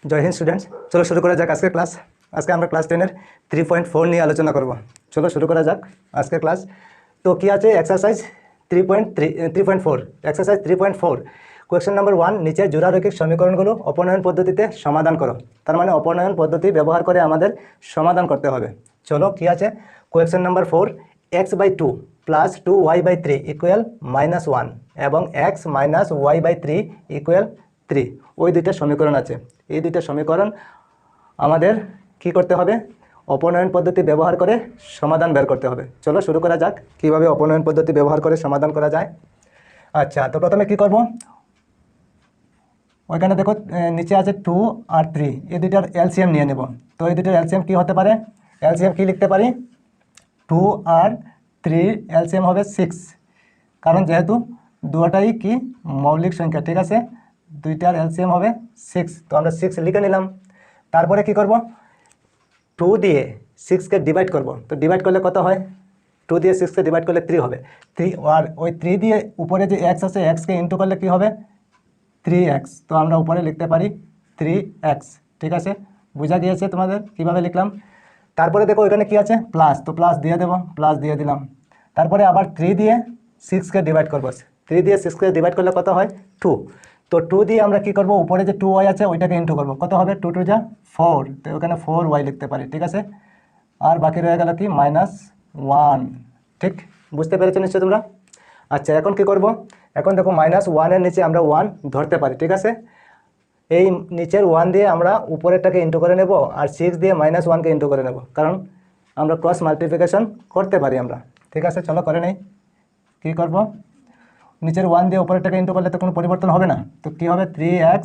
জয় Hind students, চলো শুরু করা যাক আজকের ক্লাস। আজকে আমরা ক্লাস 10-এর 3.4 নিয়ে আলোচনা করব। চলো শুরু করা যাক আজকের ক্লাস। তো কি আছে এক্সারসাইজ 3.4। এক্সারসাইজ 3.4 কোয়েশ্চেন নাম্বার 1, নিচের জোড়ারৈখিক সমীকরণগুলো অপনয়ন পদ্ধতিতে সমাধান করো। তার মানে অপনয়ন পদ্ধতি ব্যবহার করে আমাদের সমাধান করতে হবে। চলো কি আছে question number 4, x/2 plus 2y/3 equal -1 এবং x মাইনাস y/3 ইকুয়াল 3। ওই দুইটা সমীকরণ আছে। এই দুইটা সমীকরণ আমাদের কি করতে হবে? অপনয়ন পদ্ধতি ব্যবহার করে সমাধান বের করতে হবে। চলো শুরু করা যাক কিভাবে অপনয়ন পদ্ধতি ব্যবহার করে সমাধান করা যায়। আচ্ছা, তো প্রথমে কি করব, ওইখানে দেখো নিচে আছে 2 আর 3, এই দুইটার এলসিএম নিয়ে নেব। তো এই দুইটার এলসিএম কি হতে পারে? এলসিএম কি লিখতে পারি? 2 আর 3 এলসিএম হবে 6, কারণ যেহেতু দুটাই কি মৌলিক সংখ্যা, ঠিক আছে। দুইটার এলসিএম হবে 6, তো আমরা 6 লিখে নিলাম। তারপরে কি করব, 2 দিয়ে 6কে ডিভাইড করব। তো ডিভাইড করলে কত হয়? 2 দিয়ে 6কে ডিভাইড করলে 3 হবে। 3 আর ওই 3 দিয়ে উপরে যে x আছে xকে ইন্টু করলে কি হবে? 3x। তো আমরা উপরে লিখতে পারি 3x, ঠিক আছে। বোঝা গিয়েছে তোমাদের কিভাবে লিখলাম? তারপরে দেখো এখানে কি আছে প্লাস, তো প্লাস দিয়ে দেবো, প্লাস দিয়ে দিলাম। তারপরে আবার 3 দিয়ে 6কে ডিভাইড করবো। 3 দিয়ে 6কে ডিভাইড করলে কত হয়? 2। তো 2 দিয়ে আমরা কি করব, উপরে যে 2y আছে ওইটাকে ইন্টু করবো। কত হবে? 2 2 যা 4, তো ওখানে 4y লিখতে পারি, ঠিক আছে। আর বাকি রয়ে গেল কি -1। ঠিক বুঝতে পেরেছো নিশ্চয় তোমরা? আচ্ছা, এখন কি করব? এখন দেখো -1-এর নিচে আমরা 1 ধরতে পারি, ঠিক আছে। এই নিচের 1 দিয়ে আমরা উপরেরটাকে ইন্টু করে নেব, আর 6 দিয়ে -1কে ইন্টু করে নেব, কারণ আমরা ক্রস মাল্টিপ্লিকেশন করতে পারি আমরা, ঠিক আছে। চলো করে নেই। কী করব, নিচের 1 দিয়ে উপরেরটাকে ইন্টু করলে তো কোনো পরিবর্তন হবে না। তো কী হবে? 3x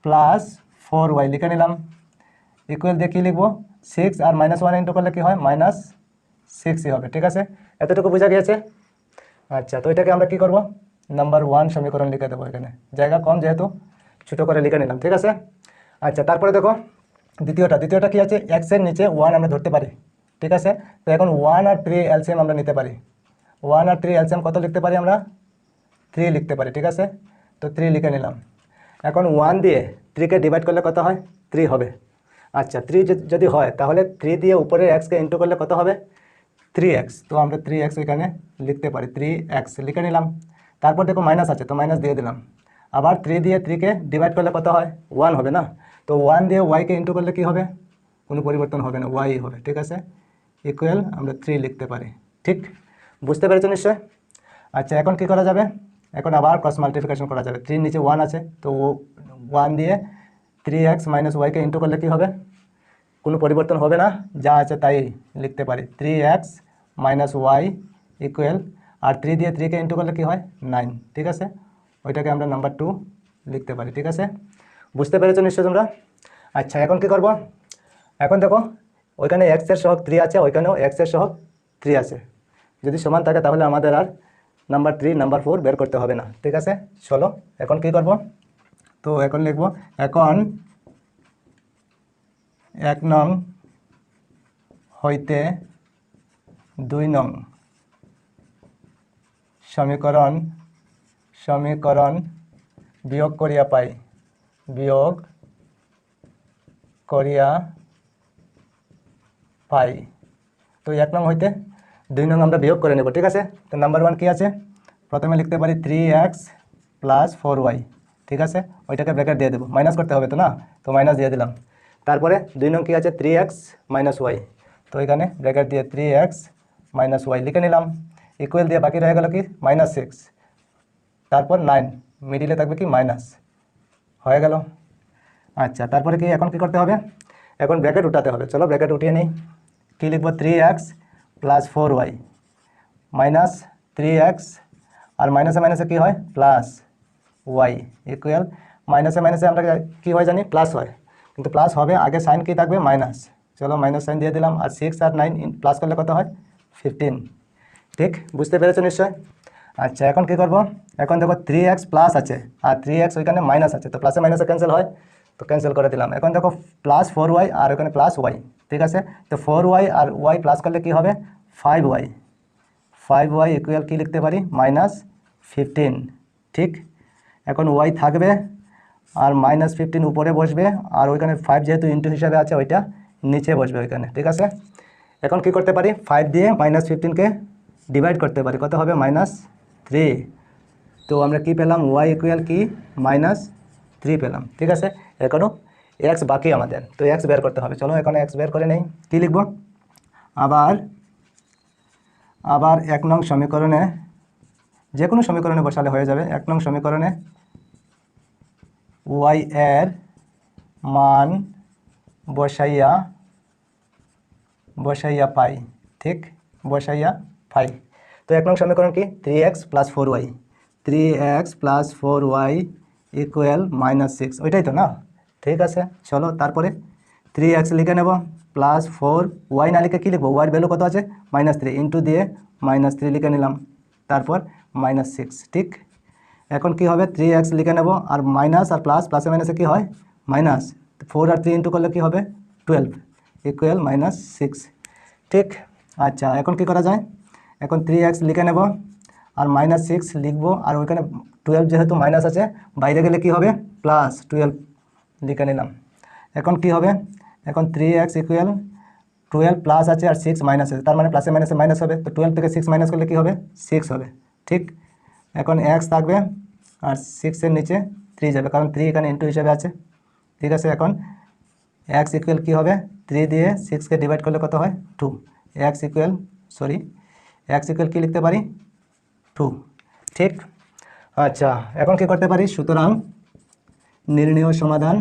প্লাস 4y লিখে নিলাম। ইকুয়াল দিয়ে কী লিখবো? 6 আর -1 ইন্টু করলে কী হয়? -6ই হবে, ঠিক আছে। এতটুকু বোঝা গিয়েছে? আচ্ছা, তো এটাকে আমরা কি করব, নাম্বার 1 সমীকরণ লিখে দেবো। এখানে জায়গা কম যেহেতু ছোটো করে লিখে নিলাম, ঠিক আছে। আচ্ছা, তারপরে দেখো দ্বিতীয়টা কি আছে? x এর নিচে 1 আমরা ধরতে পারি, ঠিক আছে। তো এখন 1 আর 3 এলসিএম আমরা নিতে পারি। 1 আর 3 এলসিএম কত লিখতে পারি আমরা? 3 লিখতে পারি, ঠিক আছে। তো 3 লিখে নিলাম। এখন 1 দিয়ে 3কে ডিভাইড করলে কত হয়? 3 হবে। আচ্ছা, 3 যদি হয় তাহলে 3 দিয়ে উপরে xকে ইন্টু করলে কত হবে? 3x। তো আমরা 3x এখানে লিখতে পারি, 3x লিখে নিলাম। তারপর দেখো মাইনাস আছে, তো মাইনাস দিয়ে দিলাম। আবার 3 দিয়ে 3কে ডিভাইড করলে কত হয়? 1 হবে না। তো 1 দিয়ে y-কে ইন্টু করলে কি হবে? কোনো পরিবর্তন হবে না, y হবে, ঠিক আছে। ইকুয়াল আমরা 3 লিখতে পারি। ঠিক বুঝতে পেরেছো নিশ্চয়? আচ্ছা, এখন কি করা যাবে? এখন আবার ক্রস মাল্টিপ্লিকেশন করা যাবে। 3 নিচে 1 আছে, তো 1 দিয়ে 3x মাইনাস y-কে ইন্টু করলে কি হবে? কোনো পরিবর্তন হবে না, যা আছে তাই লিখতে পারি। 3x মাইনাস y ইকুয়াল, আর 3 দিয়ে 3কে ইন্টু করলে কি হয়? 9, ঠিক আছে। ওইটাকে আমরা নাম্বার 2 লিখতে পারি, ঠিক আছে। বুঝতে পেরেছো নিশ্চয় তোমরা? আচ্ছা, এখন কি করব? এখন দেখো ওইখানে x এর সহগ 3 আছে, ওইখানেও x এর সহগ 3 আছে। যদি সমান থাকে তাহলে আমাদের আর নাম্বার 3 নাম্বার 4 বের করতে হবে না, ঠিক আছে। চলো এখন কি করব? তো এখন লিখব, এখন 1 নং হইতে 2 নং সমীকরণ বিয়োগ করিয়া পাই, তো 1 নং হইতে 2 নং আমরা বিয়োগ করে নেব, ঠিক আছে। তো নাম্বার 1 কি আছে? প্রথমে লিখতে পারি 3x প্লাস 4y, ঠিক আছে। ওইটাকে ব্র্যাকেট দিয়ে দেবো, মাইনাস করতে হবে তো না, তো মাইনাস দিয়ে দিলাম। তারপরে 2 নং কি আছে? 3x মাইনাস y, তো এখানে ব্র্যাকেট দিয়ে 3x মাইনাস y লিখে নিলাম। ইকুয়াল দিয়ে বাকি রয়ে গেল কি? -6, তারপর 9, মিডিলে থাকবে কি? মাইনাস, হয়ে গেল। আচ্ছা, তারপরে কি এখন কি করতে হবে? এখন ব্র্যাকেট উঠাতে হবে। চলো ব্র্যাকেট উঠিয়ে নিই। কী লিখবো? 3x plus 4y minus 3x, আর মাইনাসে মাইনাসে কী হয়? প্লাস y ইকুয়াল, মাইনাসে মাইনাসে আমরা কী হয় জানি? প্লাস হয়, কিন্তু প্লাস হবে আগে সাইন কী থাকবে? মাইনাস। চলো মাইনাস সাইন দিয়ে দিলাম। আর 6 আর 9 প্লাস করলে কত হয়? 15। ঠিক বুঝতে পেরেছো নিশ্চয়? আচ্ছা, এখন কী করব? এখন দেখো 3x প্লাস আছে আর 3x ওইখানে মাইনাস আছে, তো প্লাসে মাইনাসে ক্যান্সেল হয়, তো ক্যান্সেল করে দিলাম। এখন দেখো প্লাস 4y আর ওখানে প্লাস y, ঠিক আছে। তো 4y আর y প্লাস করলে কি হবে? 5y ইকুয়াল কী লিখতে পারি? -15। ঠিক, এখন y থাকবে আর -15 উপরে বসবে, আর ওইখানে 5 যেহেতু ইন্টু হিসাবে আছে ওইটা নিচে বসবে ওইখানে, ঠিক আছে। এখন কি করতে পারি, 5 দিয়ে -15কে ডিভাইড করতে পারি, কত হবে -3। তো আমরা কি পেলাম, y ইকুয়াল কি -3 পেলাম, ঠিক আছে। এখনও x বাকি আমাদের, তো x বের করতে হবে। চলো এখন x বের করে নেই। কি লিখব, আবার 1 নং সমীকরণে, যে কোনো সমীকরণে বসালে হয়ে যাবে। 1 নং সমীকরণে y এর মান বসাইয়া পাই, ঠিক, বসাইয়া পাই। তো 1 নং সমীকরণ কি, 3x + 4y, 3x + 4y equal -6, ওইটাই তো না, ঠিক আছে। চলো তারপরে 3x লিখে নেব প্লাস 4y না লিখে কী লিখবো, ওয়াইয়ের ভ্যালু কত আছে -3, ইন্টু দিয়ে -3 লিখে নিলাম, তারপর -6, ঠিক। এখন কি হবে, 3x লিখে নেব, আর মাইনাস আর প্লাস, প্লাসে মাইনাসে কী হয় মাইনাস, 4 আর 3 ইন্টু করলে কী হবে 12 ইকুয়াল -6, ঠিক। আচ্ছা এখন কি করা যায়, এখন 3x লিখে নেব আর -6 লিখবো, আর ওইখানে 12 যেহেতু মাইনাস আছে বাইরে গেলে কি হবে +12 লিখে নিলাম। এখন কি হবে, এখন 3x ইকুয়াল 12 প্লাস আছে আর 6 মাইনাস আছে, তার মানে প্লাসে মাইনাসে মাইনাস হবে, তো 12 থেকে 6 মাইনাস করলে কী হবে 6 হবে, ঠিক। এখন x থাকবে আর 6-এর নিচে 3 যাবে, কারণ 3 এখানে ইন্টু হিসাবে আছে, ঠিক আছে। এখন x ইকুয়াল কী হবে, 3 দিয়ে 6কে ডিভাইড করলে কত হয় 2, x ইকুয়াল কী লিখতে পারি 2, ঠিক। আচ্ছা এখন কি করতে পারি, সুতরাং নির্ণেয় সমাধান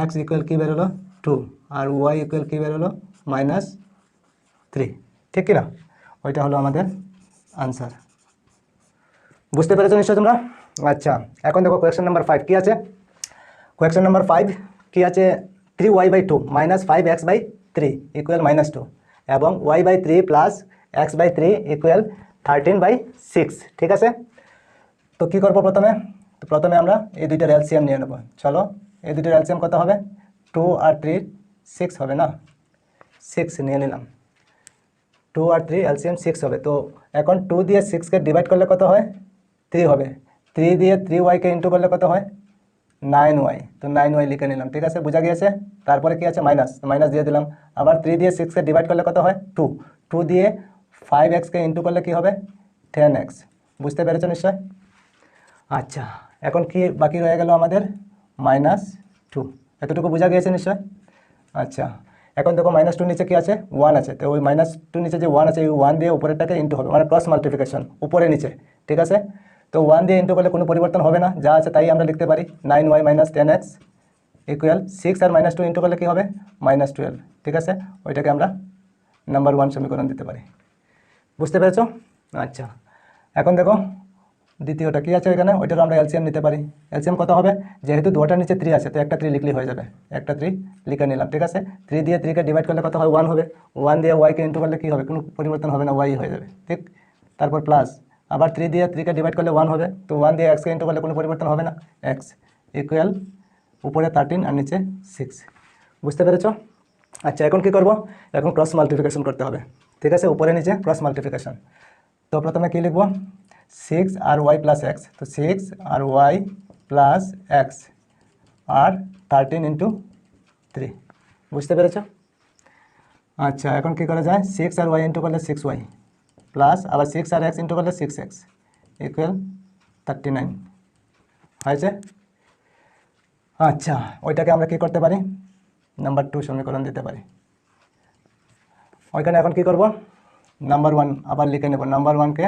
x ইকুয়াল কী বেরোলো 2 আর y ইকুয়াল কী বেরোলো -3, ঠিক কি না, ওইটা হলো আমাদের আনসার। বুঝতে পেরেছো নিশ্চয় তোমরা। আচ্ছা এখন দেখো কোয়েশ্চেন নাম্বার 5 কি আছে, কোয়েশ্চেন নাম্বার 5 কি আছে, 3y/2 -5x/3 ইকুয়াল -2 এবং y/3 প্লাস x/3 ইকুয়াল 13/6, ঠিক আছে। তো কি করব, প্রথমে আমরা এই দুইটার এলসিএম নিয়ে নেব। চলো এই দুইটার এলসিএম কত হবে, 2 আর 3 6 হবে না, 6 নিয়ে নিলাম, 2 আর 3 এলসিএম 6 হবে। তো এখন 2 দিয়ে 6কে ডিভাইড করলে কত হয় 3 হবে, 3 দিয়ে 3y-কে ইন্টু করলে কত হয় 9y, তো 9y লিখে নিলাম, ঠিক আছে, বোঝা গিয়েছে। তারপরে কি আছে মাইনাস দিয়ে দিলাম, আবার 3 দিয়ে 6কে ডিভাইড করলে কত হয় 2, 2 দিয়ে 5x-কে ইন্টু করলে কি হবে 10x, বুঝতে পেরেছো নিশ্চয়। আচ্ছা এখন কি বাকি রয়ে গেল আমাদের -2, এতটুকু বোঝা গিয়েছে নিশ্চয়। আচ্ছা এখন দেখো -2 নিচে কি আছে 1 আছে, তো ওই -2 নিচে যে 1 আছে এই 1 দিয়ে উপরেরটাকে ইন্টু হবে, মানে ক্রস মাল্টিপ্লিকেশন উপরে নিচে, ঠিক আছে। তো 1 দিয়ে ইন্টু করলে কোনো পরিবর্তন হবে না, যা আছে তাই আমরা লিখতে পারি, 9y - 10x ইকুয়াল 6 আর -2 ইন্টু করলে কী হবে -12, ঠিক আছে। ওইটাকে আমরা নাম্বার 1 সমীকরণ দিতে পারি, বুঝতে পেরেছো। আচ্ছা এখন দেখো দ্বিতীয়টা কী আছে এখানে, ওইটারও আমরা এলসিএম নিতে পারি। এলসিএম কত হবে, যেহেতু দুটার নিচে 3 আছে তো একটা 3 লিখলেই হয়ে যাবে, একটা 3 লিখে নিলাম, ঠিক আছে। 3 দিয়ে 3কে ডিভাইড করলে কত হয় 1 হবে, 1 দিয়ে y-কে ইন্টু করলে কী হবে, কোনো পরিবর্তন হবে না, y হয়ে যাবে, ঠিক। তারপর প্লাস আবার 3 দিয়ে 3কে ডিভাইড করলে 1 হবে, তো 1 দিয়ে x-কে ইন্টু করলে কোনো পরিবর্তন হবে না, x ইকুয়াল উপরে 13 আর নিচে 6, বুঝতে পেরেছো। আচ্ছা এখন কি করব, এখন ক্রস মাল্টিপ্লিকেশন করতে হবে, ঠিক আছে, উপরে নিচে ক্রস মাল্টিপ্লিকেশন। তো প্রথমে কি লিখব, 6 আর y প্লাস x, তো 6 আর y প্লাস x আর 13 ইন্টু 3, বুঝতে পেরেছো। আচ্ছা এখন কি করা যায়, 6 আর y ইন্টু করলে 6y প্লাস আবার 6 আর x ইন্টু করলে 6x ইকুয়াল 39 হয়েছে। আচ্ছা ওইটাকে আমরা কি করতে পারি, নাম্বার 2 সমীকরণ দিতে পারি। ওইখানে এখন কি করব, নাম্বার 1 আবার লিখে নেব, নাম্বার 1-কে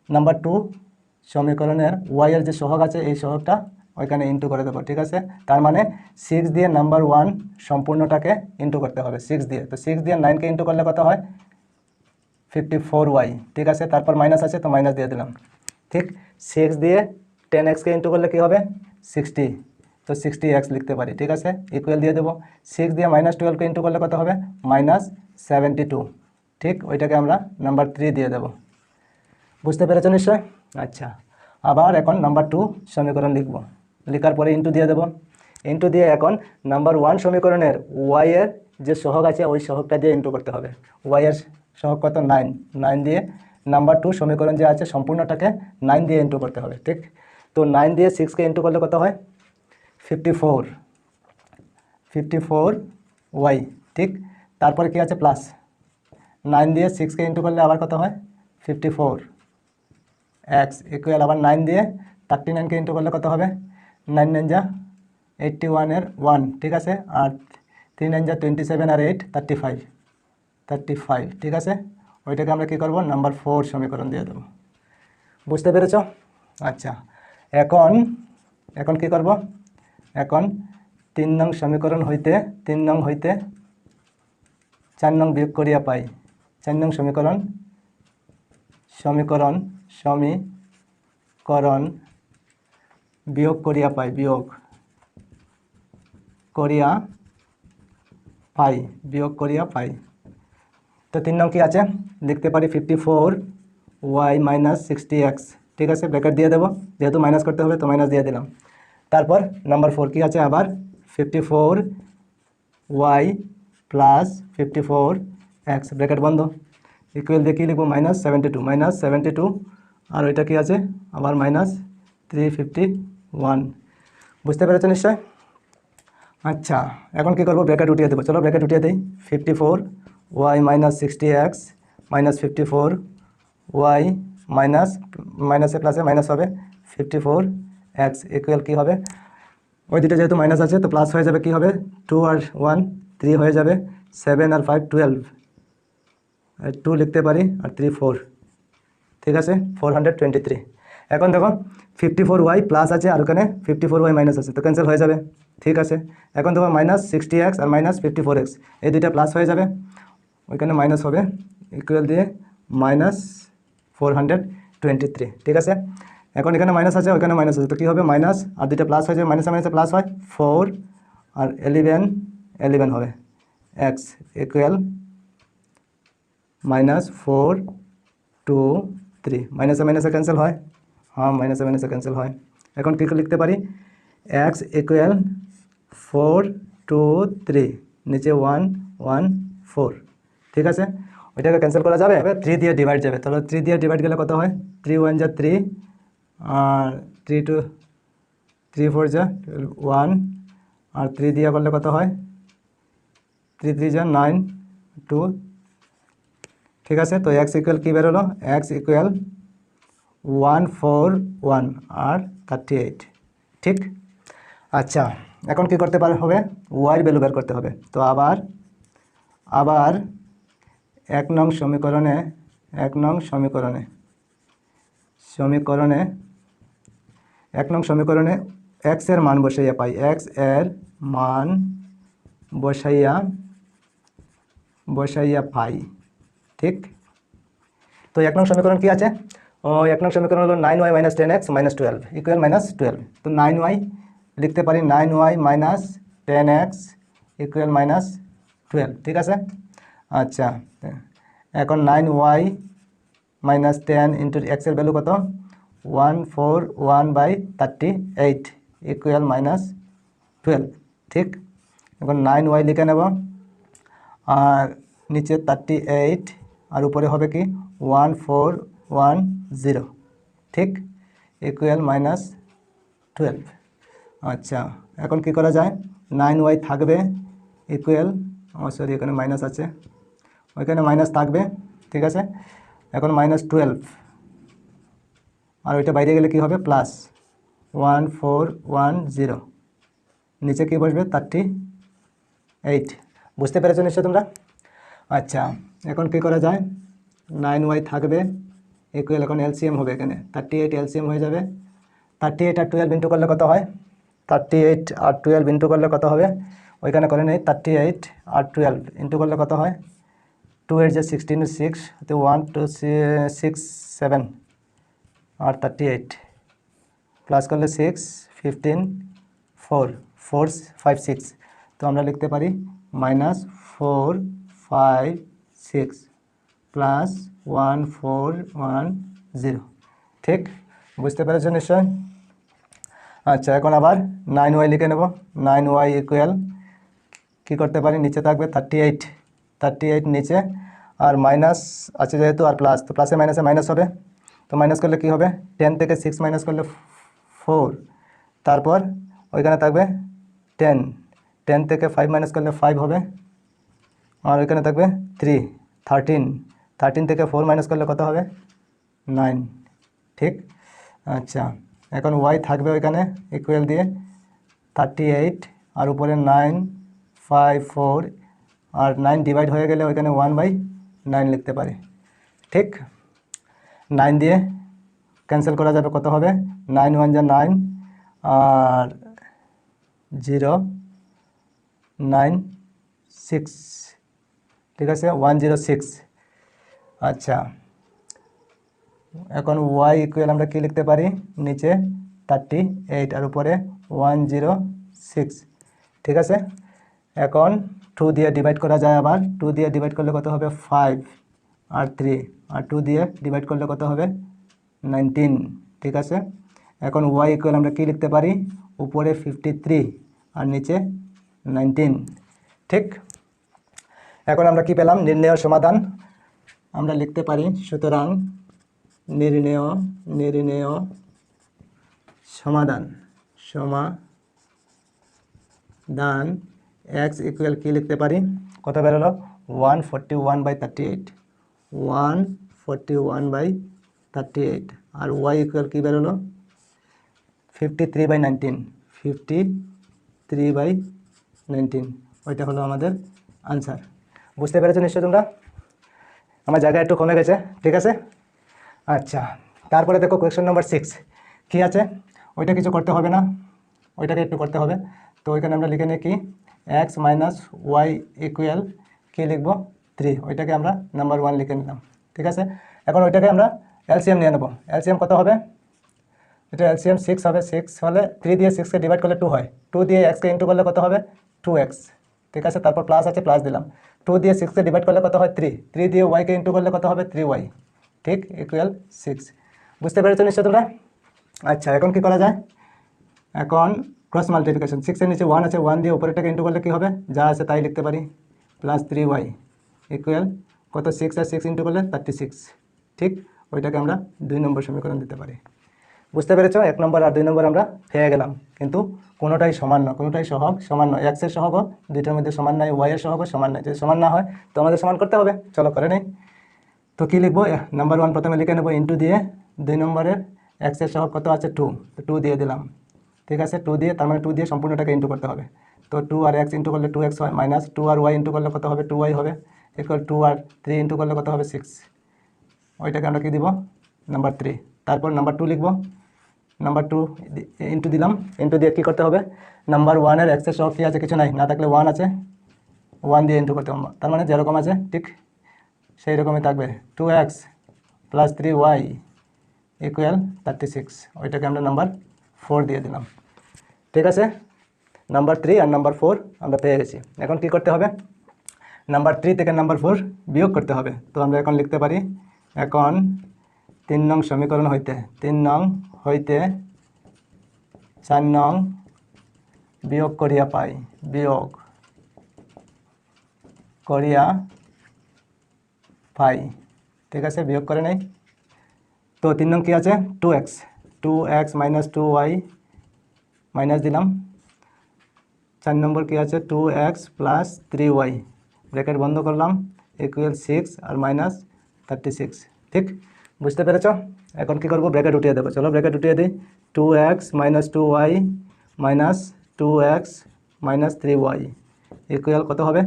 নাম্বার 2 সমীকরণের y-এর যে সহগ আছে এই সহগটা ওইখানে ইন্টু করে দেবো, ঠিক আছে। তার মানে 6 দিয়ে নাম্বার 1 সম্পূর্ণটাকে ইন্টু করতে হবে 6 দিয়ে, তো 6 দিয়ে 9-কে ইন্টু করলে কত হয় 54y, ঠিক আছে। তারপর মাইনাস আছে তো মাইনাস দিয়ে দিলাম, ঠিক। 6 দিয়ে 10x-কে ইন্টু করলে কী হবে 60, তো 60x লিখতে পারি, ঠিক আছে, ইকুয়াল দিয়ে দেবো। 6 দিয়ে -12-কে ইন্টু করলে কত হবে -72, ঠিক, ওইটাকে আমরা নাম্বার 3 দিয়ে দেবো, বুঝতে পেরেছো নিশ্চয়। আচ্ছা আবার এখন নাম্বার 2 সমীকরণ লিখব, লেখার পরে ইন্টু দিয়ে দেবো, ইন্টু দিয়ে এখন নাম্বার 1 সমীকরণের y-এর যে সহগ আছে ওই সহগটা দিয়ে ইন্টু করতে হবে। y-এর সহগ কত 9 দিয়ে নাম্বার 2 সমীকরণ যে আছে সম্পূর্ণটাকে 9 দিয়ে ইন্টু করতে হবে, ঠিক? তো 9 দিয়ে 6কে ইন্টু করলে কত হয়? 54 ওয়াই, ঠিক? তারপরে কি আছে? প্লাস 9 দিয়ে 6কে ইন্টু করলে আবার কত হয়? 54 এক্স ইকুয়াল আবার 9 দিয়ে 39কে ইন্টু করলে কত হবে? 9 9 যা 81 এর 1, ঠিক আছে? আর 3 9 যা 27 আর 8 35, ঠিক আছে? ওইটাকে আমরা কী করব? নাম্বার 4 সমীকরণ দিয়ে দেবো। বুঝতে পেরেছ? আচ্ছা, এখন কি করব? এখন 3 নং সমীকরণ হইতে 3 নং হইতে 4 নং বিয়োগ করিয়া পাই। 4 নং সমীকরণ বিয়োগ করিয়া পাই, বিয়োগ করিয়া পাই। তো 3 নং কি আছে? লিখতে পারি 54 ওয়াই মাইনাস 60x, ঠিক আছে? ব্র্যাকেট দিয়ে দেবো, যেহেতু মাইনাস করতে হবে তো মাইনাস দিয়ে দিলাম। তারপর নাম্বার 4 কি আছে? আবার 54 ওয়াই প্লাস 54x, ব্র্যাকেট বন্ধ, ইকুয়াল দিয়ে কী লিখবো? -72 আর ওইটা কি আছে? আবার -351। বুঝতে পেরেছো নিশ্চয়? আচ্ছা, এখন কি করবো? ব্র্যাকেট উঠিয়ে দেবো। চলো ব্র্যাকেট উঠিয়ে দিই। 54 Y minus 60x minus 54 Y মাইনাসে প্লাসে মাইনাস হবে 54x ইকুয়াল কী হবে? ওই দুটো যেহেতু মাইনাস আছে তো প্লাস হয়ে যাবে, কি হবে? 2 আর 1 3 হয়ে যাবে, 7 আর 5 12, 2 লিখতে পারি, আর 3 4, ঠিক আছে? 423। এখন দেখো 54y প্লাস আছে আর ওখানে 54y মাইনাস আছে, তো ক্যান্সেল হয়ে যাবে, ঠিক আছে? এখন দেখো -60x আর -54x এই দুইটা প্লাস হয়ে যাবে, ওইখানে মাইনাস হবে, ইকুয়াল দিয়ে -423, ঠিক আছে? এখন এখানে মাইনাস আছে, ওইখানে মাইনাস আছে, তো কী হবে? মাইনাস আর দুইটা প্লাস হয়ে যাবে, মাইনাসে প্লাস হয় 4 আর 11 হবে x ইকুয়াল -423, মাইনাসে ক্যান্সেল হয়, হ্যাঁ মাইনাসে ক্যান্সেল হয়। এখন কী লিখতে পারি? x ইকুয়াল 423, নিচে 114, ঠিক আছে? ওইটাকে ক্যান্সেল করা যাবে, 3 দিয়ে ডিভাইড যাবে, তাহলে 3 দিয়ে ডিভাইড গেলে কত হয়? 3 1 যা 3 আর 3 2 3 4 যা 1 আর 3 দিয়ে করলে কত হয়? 3 3 যা 9 2, ঠিক আছে? তো x ইকুয়াল কী বেরোলো? x ইকুয়াল 141 আর 38, ঠিক? আচ্ছা, এখন কি করতে হবে? ওয়াইয়ের ভ্যালু বের করতে হবে। তো আবার 1 নং সমীকরণে x এর মান বসাইয়া পাই, x এর মান বসাইয়া পাই, ঠিক? তো 1 নং সমীকরণ কি আছে? 1 নং সমীকরণ হলো 9y - 10x - 12 ইকুয়াল -12। তো 9y লিখতে পারি, 9y - 10x ইকুয়াল -12, ঠিক আছে? আচ্ছা, এখন 9y - 10 ইন্টু x এর ভ্যালু কত? 141/38 ইকুয়াল -12, ঠিক? এখন 9y লিখে নেব, আর নিচে 38 আর উপরে হবে কি? 1410, ঠিক? ইকুয়াল -12। আচ্ছা, এখন কি করা যায়? 9y থাকবে ইকুয়াল, সরি এখানে মাইনাস আছে, ওইখানে মাইনাস থাকবে, ঠিক আছে? এখন -12 আর ওইটা বাইরে গেলে কি হবে? প্লাস 1410, নিচে কি বসবে? 38। বুঝতে পেরেছো নিশ্চয় তোমরা? আচ্ছা, এখন কি করা যায়? 9y থাকবে ইকুয়াল, এখন এলসিএম হবে, এখানে 38 এলসিএম হয়ে যাবে। 38 আর 12 ইন্টু করলে কত হয়? 38 আর 12 ইন্টু করলে কত হবে? ওইখানে করে নেই, 38 আর 12 ইন্টু করলে কত হয়? 2 8 যা 16 6, তো 1 2 6 7 আর 38 প্লাস করলে 6 15 4 4 5 6, তো আমরা লিখতে পারি -456 প্লাস 1410, ঠিক? বুঝতে পেরেছো নিশ্চয়? আচ্ছা, এখন আবার 9y লিখে নেব। 9y ইকুয়াল কী করতে পারি? নিচে থাকবে 38 নিচে, আর মাইনাস আছে যেহেতু, আর প্লাস, তো প্লাসে মাইনাসে মাইনাস হবে। তো মাইনাস করলে কি হবে, 10 থেকে 6 মাইনাস করলে 4, তারপর ওইখানে থাকবে 10, 10 থেকে 5 মাইনাস করলে 5 হবে, আর ওইখানে থাকবে 3, 13, 13 থেকে 4 মাইনাস করলে কত হবে, 9। ঠিক, আচ্ছা এখন ওয়াই থাকবে ওইখানে ইকুয়াল দিয়ে 38, আর উপরে 9, 5, 4, আর 9 ডিভাইড হয়ে গেলে ওইখানে 1/9 লিখতে পারি। ঠিক, 9 দিয়ে ক্যান্সেল করা যাবে, কত হবে, 9 1 যা 9, আর 0 9 6, ঠিক আছে 106। আচ্ছা এখন ওয়াই ইকুয়াল আমরা কি লিখতে পারি, নিচে 38 আর উপরে 106। ঠিক আছে, এখন 2 দিয়ে ডিভাইড করা যায়, আবার 2 দিয়ে ডিভাইড করলে কত হবে, 5 আর 3, আর 2 দিয়ে ডিভাইড করলে কত হবে, 19। ঠিক আছে, এখন ওয়াই ইকুয়াল আমরা কি লিখতে পারি, উপরে 53 আর নিচে 19। ঠিক, এখন আমরা কি পেলাম, নির্ণেয় সমাধান আমরা লিখতে পারি। সুতরাং নির্ণেয় সমাধান x ইকুয়াল কি লিখতে পারি, কত বেরোলো, 141/38, 141/38, আর y ইকুয়াল কি বেরোলো, 53/19, 53/19, ওইটা হলো আমাদের আনসার। বুঝতে পেরেছো নিশ্চয় তোমরা, আমার জায়গা একটু কমে গেছে। ঠিক আছে, আচ্ছা তারপরে দেখো কোয়েশ্চেন নম্বর 6 কী আছে, ওইটা কিছু করতে হবে না, ওইটাকে একটু করতে হবে। তো ওইখানে আমরা লিখে নিই কি, এক্স মাইনাস ওয়াই ইকুয়াল কী লিখবো, 3, ওইটাকে আমরা নাম্বার 1 লিখে নিলাম। ঠিক আছে, এখন ওইটাকে আমরা এলসিএম নিয়ে নেবো। এলসিএম কত হবে, এটা এলসিএম 6 হবে, 6 হলে 3 দিয়ে 6কে ডিভাইড করলে 2 হয়, 2 দিয়ে এক্সকে ইন্টু করলে কত হবে, 2x। ঠিক আছে, তারপর প্লাস আছে, প্লাস দিলাম, 2 দিয়ে 6কে ডিভাইড করলে কত হয়, 3, 3 দিয়ে ওয়াইকে ইন্টু করলে কত হবে, 3y। ঠিক, ইকুয়াল 6। বুঝতে পেরেছো নিশ্চয় তোমরা। আচ্ছা এখন কি করা যায়, এখন ক্রস মাল্টিপ্লিকেশন, 6 এর নিচে 1 আছে, 1 দিয়ে উপরেরটাকে ইন্টু করলে কী হবে, যা আছে তাই লিখতে পারি, প্লাস 3y ইকুয়াল কত, 6 আর 6 ইন্টু করলে 36। ঠিক, ওইটাকে আমরা 2 নম্বর সমীকরণ দিতে পারি। বুঝতে পেরেছো, 1 নম্বর আর 2 নম্বর আমরা পেয়ে গেলাম, কিন্তু কোনোটাই সমান নয়, কোনোটাই সহগ সমান নয়, এক্সের সহগও দুইটার মধ্যে সমান নয়, ওয়াইয়ের সহগও সমান নয়। যদি সমান না হয় তো আমাদের সমান করতে হবে, চলো করে নেই। তো কী লিখবো, নাম্বার 1 প্রথমে লিখে নেবো, ইন্টু দিয়ে 2 নম্বরের এক্সের সহগ কত আছে, 2, তো 2 দিয়ে দিলাম। ঠিক আছে, 2 দিয়ে, তার মানে 2 দিয়ে সম্পূর্ণটাকে ইন্টু করতে হবে। তো 2 আর x ইন্টু করলে 2x হয়, মাইনাস 2 আর y ইন্টু করলে কত হবে, 2y হবে, ইকুয়াল 2 আর 3 ইন্টু করলে কত হবে, 6। ওইটাকে আমরা কী দিব, নাম্বার 3। তারপর নাম্বার 2 লিখবো, নাম্বার 2 ইন্টু দিলাম, ইন্টু দিয়ে কী করতে হবে, নাম্বার 1-এর এক্সের সহগ কী আছে, কিছু নাই, না থাকলে 1 আছে, 1 দিয়ে ইন্টু করতে হবে, তার মানে যেরকম আছে ঠিক সেই রকমই থাকবে, 2x প্লাস 3y ইকুয়াল 36। ওইটাকে আমরা নাম্বার 4 দিয়ে দিলাম। ঠিক আছে, নাম্বার 3 আর নাম্বার 4 আমরা পেয়ে গেছি। এখন কি করতে হবে, নাম্বার 3 থেকে নাম্বার 4 বিয়োগ করতে হবে। তো আমরা এখন লিখতে পারি, এখন 3 নং সমীকরণ হইতে 3 নং হইতে 4 নং বিয়োগ করিয়া পাই, বিয়োগ করিয়া পাই। ঠিক আছে, বিয়োগ করে নেই। তো 3 নং কী আছে, 2x মাইনাস 2y মাইনাস দিলাম। 4 নম্বর কী আছে, 2x প্লাস 3y, ব্র্যাকেট বন্ধ করলাম, ইকুয়াল 6 আর মাইনাস 36। ঠিক, বুঝতে পেরেছ। এখন কী করবো, ব্র্যাকেট উঠিয়ে দেবো, চলো ব্র্যাকেট উঠিয়ে দিই। 2x minus 2y minus 2x minus 3y equal কত হবে,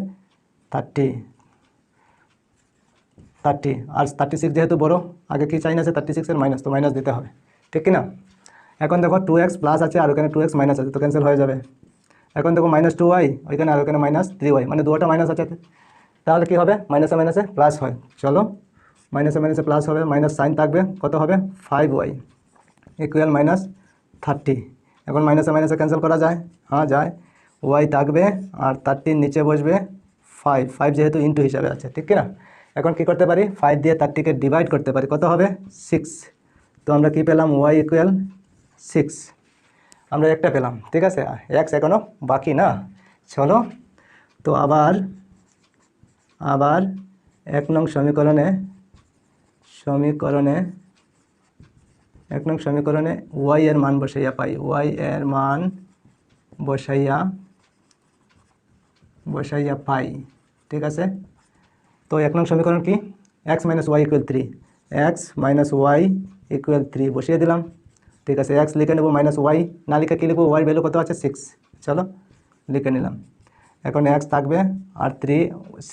30। আর 36 যেহেতু বড়ো, আগে কি চাইন আছে 36-এর মাইনাস, তো মাইনাস দিতে হবে, ঠিক কি না। এখন দেখো 2x প্লাস আছে আর ওখানে 2x মাইনাস আছে, তো ক্যান্সেল হয়ে যাবে। এখন দেখো মাইনাস 2y ওইখানে আর ওখানে মাইনাস 3y, মানে দুটো মাইনাস আছে, তাহলে কি হবে, মাইনাসে মাইনাসে প্লাস হয়। চলো মাইনাসে মাইনাসে প্লাস হবে, মাইনাস সাইন থাকবে, কত হবে 5y ইকুয়াল মাইনাস 30। এখন মাইনাসে মাইনাসে ক্যান্সেল করা যায়, হ্যাঁ যায়, y থাকবে আর 30 নিচে বসবে 5 যেহেতু ইন্টু হিসাবে আছে, ঠিক কি না। এখন কি করতে পারি, 5 দিয়ে 30-কে ডিভাইড করতে পারি, কত হবে 6। তো আমরা কি পেলাম, y ইকুয়াল 6, আমরা একটা পেলাম। ঠিক আছে, x এখনও বাকি না। চলো তো আবার 1 নং সমীকরণে 1 নং সমীকরণে y এর মান বসাইয়া পাই, y এর মান বসাইয়া পাই। ঠিক আছে, তো 1 নং সমীকরণ কি, x minus y equal 3, x minus y equal 3 বসিয়ে দিলাম। ঠিক আছে, x লিখে নেব, মাইনাস ওয়াই না লিখে কী লিখবো, ওয়াই ভ্যালু কত আছে 6, চলো লিখে নিলাম। এখন x থাকবে আর 3,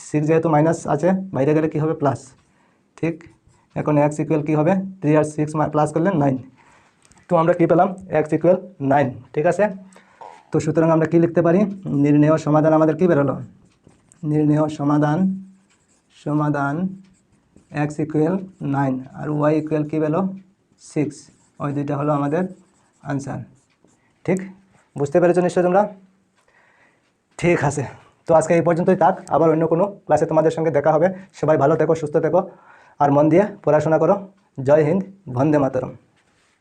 6 যেহেতু মাইনাস আছে বাইরে গেলে কী হবে প্লাস। ঠিক, এখন x ইকুয়াল কী হবে, 3 আর 6 প্লাস করলে 9, তো আমরা কী পেলাম, x ইকুয়াল 9। ঠিক আছে, তো সুতরাং আমরা কী লিখতে পারি, নির্ণেয় সমাধান আমাদের কী বেরোলো, নির্ণেয় সমাধান x ইকুয়াল 9 আর y ইকুয়াল কী বেরোলো 6, ওই দুইটা হলো আমাদের আনসার। ঠিক, বুঝতে পেরেছো নিশ্চয় তোমরা? ঠিক আছে, তো আজকে এই পর্যন্তই থাক, আবার অন্য কোনো ক্লাসে তোমাদের সঙ্গে দেখা হবে। সবাই ভালো থেকো, সুস্থ থেকো আর মন দিয়ে পড়াশোনা করো। জয় হিন্দ, বন্দে মাতরম।